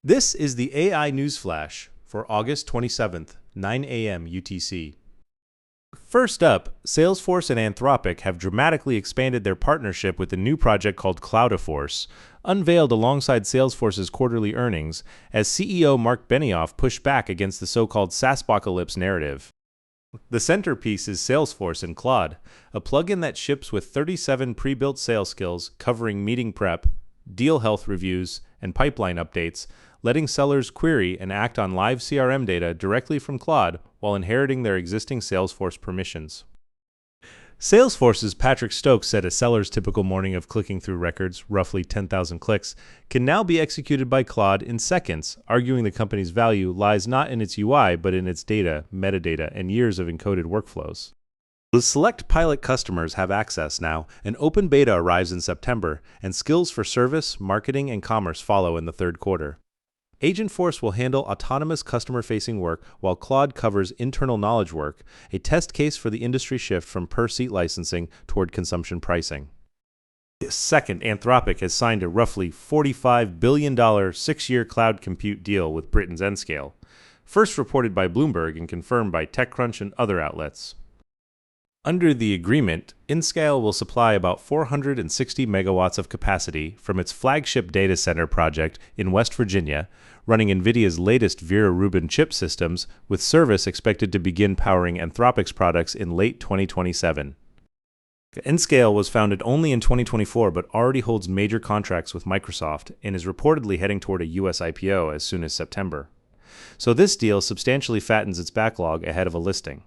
This is the AI News Flash for August 27th, 9 a.m. UTC. First up, Salesforce and Anthropic have dramatically expanded their partnership with a new project called Claudeforce, unveiled alongside Salesforce's quarterly earnings, as CEO Mark Benioff pushed back against the so-called SaaSpocalypse narrative. The centerpiece is Salesforce and Claude, a plugin that ships with 37 pre-built sales skills covering meeting prep, deal health reviews, and pipeline updates, letting sellers query and act on live CRM data directly from Claude while inheriting their existing Salesforce permissions. Salesforce's Patrick Stokes said a seller's typical morning of clicking through records, roughly 10,000 clicks, can now be executed by Claude in seconds, arguing the company's value lies not in its UI but in its data, metadata, and years of encoded workflows. The select pilot customers have access now, and open beta arrives in September, and skills for service, marketing, and commerce follow in the third quarter. Agentforce will handle autonomous customer-facing work while Claude covers internal knowledge work, a test case for the industry shift from per-seat licensing toward consumption pricing. Second, Anthropic has signed a roughly $45 billion six-year cloud compute deal with Britain's Nscale, first reported by Bloomberg and confirmed by TechCrunch and other outlets. Under the agreement, Nscale will supply about 460 megawatts of capacity from its flagship data center project in West Virginia, running NVIDIA's latest Vera Rubin chip systems, with service expected to begin powering Anthropic's products in late 2027. Nscale was founded only in 2024 but already holds major contracts with Microsoft and is reportedly heading toward a US IPO as soon as September. So this deal substantially fattens its backlog ahead of a listing.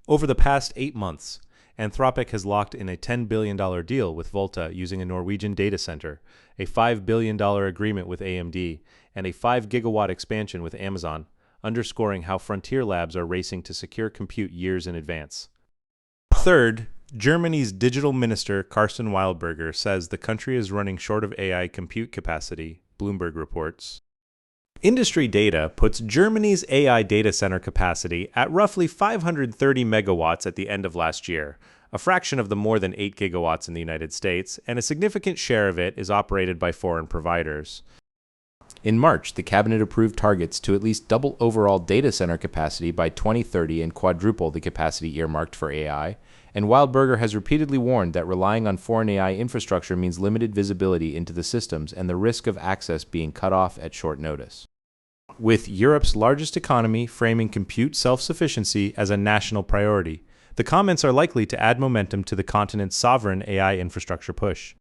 Over the past 8 months, Anthropic has locked in a $10 billion deal with Volta using a Norwegian data center, a $5 billion agreement with AMD, and a 5-gigawatt expansion with Amazon, underscoring how frontier labs are racing to secure compute years in advance. Third, Germany's digital minister Carsten Wildberger says the country is running short of AI compute capacity, Bloomberg reports. Industry data puts Germany's AI data center capacity at roughly 530 megawatts at the end of last year, a fraction of the more than 8 gigawatts in the United States, and a significant share of it is operated by foreign providers. In March, the cabinet approved targets to at least double overall data center capacity by 2030 and quadruple the capacity earmarked for AI, and Wildberger has repeatedly warned that relying on foreign AI infrastructure means limited visibility into the systems and the risk of access being cut off at short notice. With Europe's largest economy framing compute self-sufficiency as a national priority, the comments are likely to add momentum to the continent's sovereign AI infrastructure push.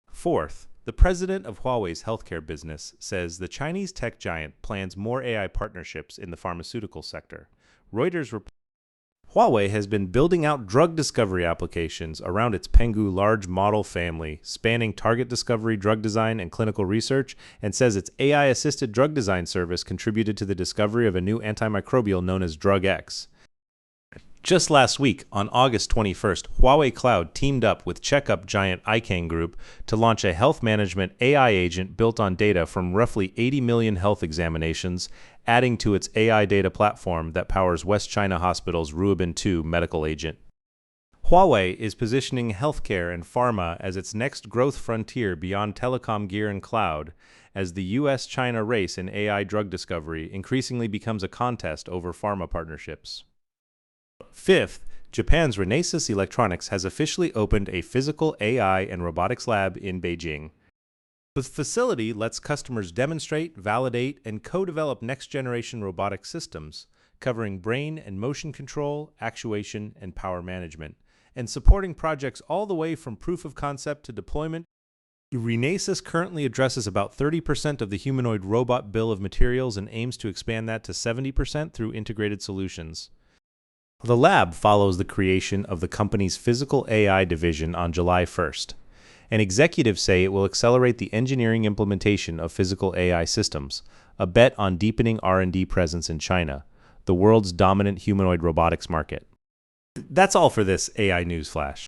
Fourth, the president of Huawei's healthcare business says the Chinese tech giant plans more AI partnerships in the pharmaceutical sector. Reuters reports Huawei has been building out drug discovery applications around its Penghu large model family, spanning target discovery, drug design, and clinical research, and says its AI-assisted drug design service contributed to the discovery of a new antimicrobial known as Drug X. Just last week, on August 21st, Huawei Cloud teamed up with checkup giant iCANN Group to launch a health management AI agent built on data from roughly 80 million health examinations, adding to its AI data platform that powers West China Hospital's Ruobin 2 medical agent. Huawei is positioning healthcare and pharma as its next growth frontier beyond telecom gear and cloud, as the US-China race in AI drug discovery increasingly becomes a contest over pharma partnerships. Fifth, Japan's Renesas Electronics has officially opened a physical AI and robotics lab in Beijing. The facility lets customers demonstrate, validate, and co-develop next-generation robotic systems, covering brain and motion control, actuation, and power management, and supporting projects all the way from proof of concept to deployment. Renesas currently addresses about 30% of the humanoid robot bill of materials and aims to expand that to 70% through integrated solutions. The lab follows the creation of the company's physical AI division on July 1st, and executives say it will accelerate the engineering implementation of physical AI systems, a bet on deepening R&D presence in China, the world's dominant humanoid robotics market. That's all for this AI News Flash.